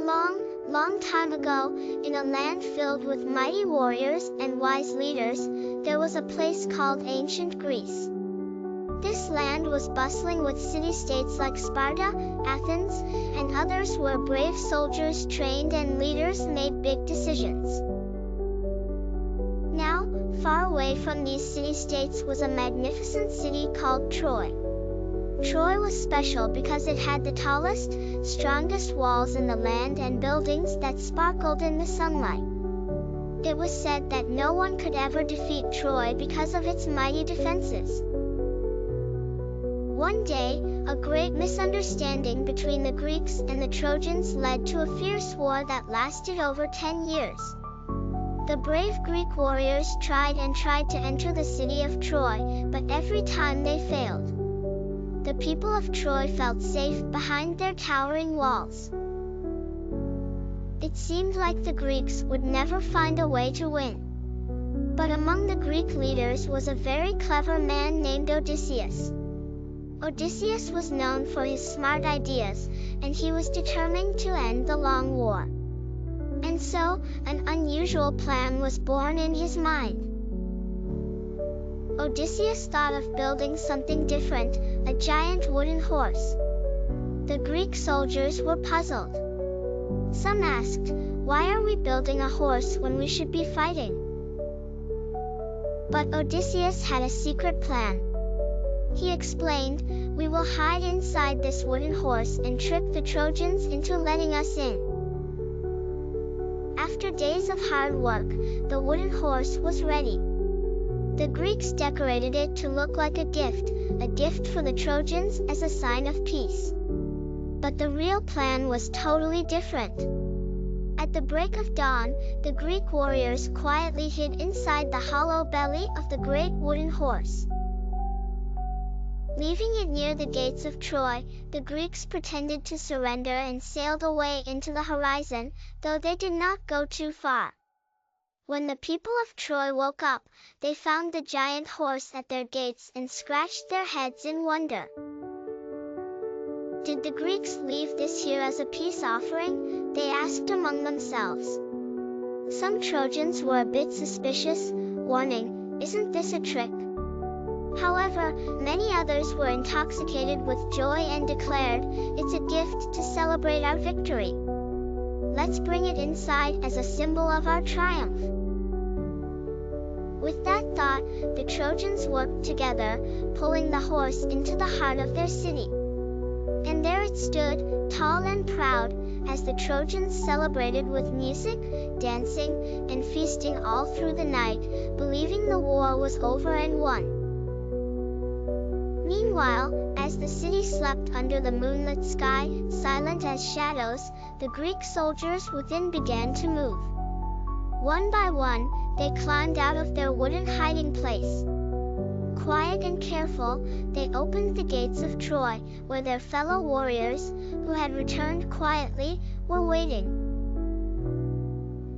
long, long time ago, in a land filled with mighty warriors and wise leaders, there was a place called ancient Greece. This land was bustling with city-states like Sparta, Athens, and others where brave soldiers trained and leaders made big decisions. Now, far away from these city-states was a magnificent city called Troy. Troy was special because it had the tallest, strongest walls in the land and buildings that sparkled in the sunlight. It was said that no one could ever defeat Troy because of its mighty defenses. One day, a great misunderstanding between the Greeks and the Trojans led to a fierce war that lasted over 10 years. The brave Greek warriors tried and tried to enter the city of Troy, but every time they failed. The people of Troy felt safe behind their towering walls. It seemed like the Greeks would never find a way to win. But among the Greek leaders was a very clever man named Odysseus. Odysseus was known for his smart ideas, and he was determined to end the long war. And so, an unusual plan was born in his mind. Odysseus thought of building something different, a giant wooden horse. The Greek soldiers were puzzled. Some asked, "Why are we building a horse when we should be fighting?" But Odysseus had a secret plan. He explained, "We will hide inside this wooden horse and trick the Trojans into letting us in." After days of hard work, the wooden horse was ready. The Greeks decorated it to look like a gift for the Trojans as a sign of peace. But the real plan was totally different. At the break of dawn, the Greek warriors quietly hid inside the hollow belly of the great wooden horse. Leaving it near the gates of Troy, the Greeks pretended to surrender and sailed away into the horizon, though they did not go too far. When the people of Troy woke up, they found the giant horse at their gates and scratched their heads in wonder. "Did the Greeks leave this here as a peace offering?" they asked among themselves. Some Trojans were a bit suspicious, warning, "Isn't this a trick?" However, many others were intoxicated with joy and declared, "It's a gift to celebrate our victory. Let's bring it inside as a symbol of our triumph." With that thought, the Trojans worked together, pulling the horse into the heart of their city. And there it stood, tall and proud, as the Trojans celebrated with music, dancing, and feasting all through the night, believing the war was over and won. Meanwhile, as the city slept under the moonlit sky, silent as shadows, the Greek soldiers within began to move. One by one, they climbed out of their wooden hiding place. Quiet and careful, they opened the gates of Troy, where their fellow warriors, who had returned quietly, were waiting.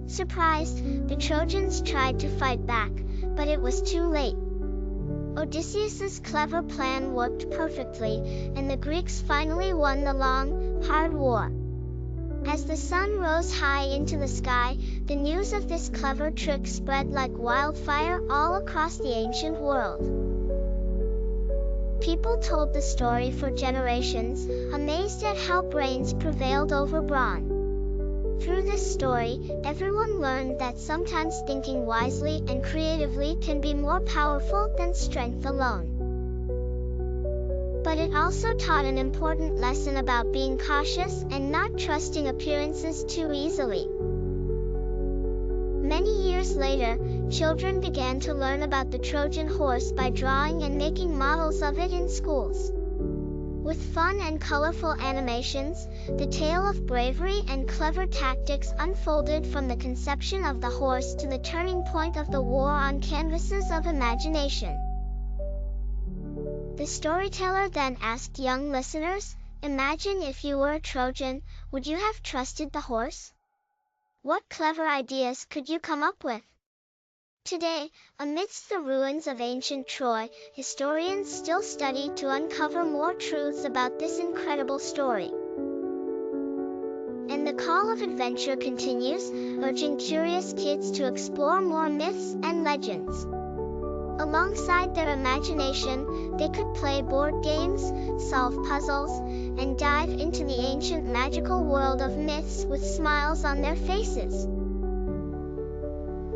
Surprised, the Trojans tried to fight back, but it was too late. Odysseus's clever plan worked perfectly, and the Greeks finally won the long, hard war. As the sun rose high into the sky, the news of this clever trick spread like wildfire all across the ancient world. People told the story for generations, amazed at how brains prevailed over brawn. Through this story, everyone learned that sometimes thinking wisely and creatively can be more powerful than strength alone. But it also taught an important lesson about being cautious and not trusting appearances too easily. Many years later, children began to learn about the Trojan horse by drawing and making models of it in schools. With fun and colorful animations, the tale of bravery and clever tactics unfolded from the conception of the horse to the turning point of the war on canvases of imagination. The storyteller then asked young listeners, "Imagine if you were a Trojan, would you have trusted the horse? What clever ideas could you come up with?" Today, amidst the ruins of ancient Troy, historians still study to uncover more truths about this incredible story. And the call of adventure continues, urging curious kids to explore more myths and legends. Alongside their imagination, they could play board games, solve puzzles, and dive into the ancient magical world of myths with smiles on their faces.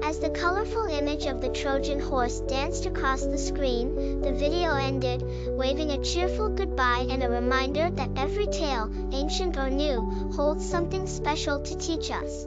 As the colorful image of the Trojan horse danced across the screen, the video ended, waving a cheerful goodbye and a reminder that every tale, ancient or new, holds something special to teach us.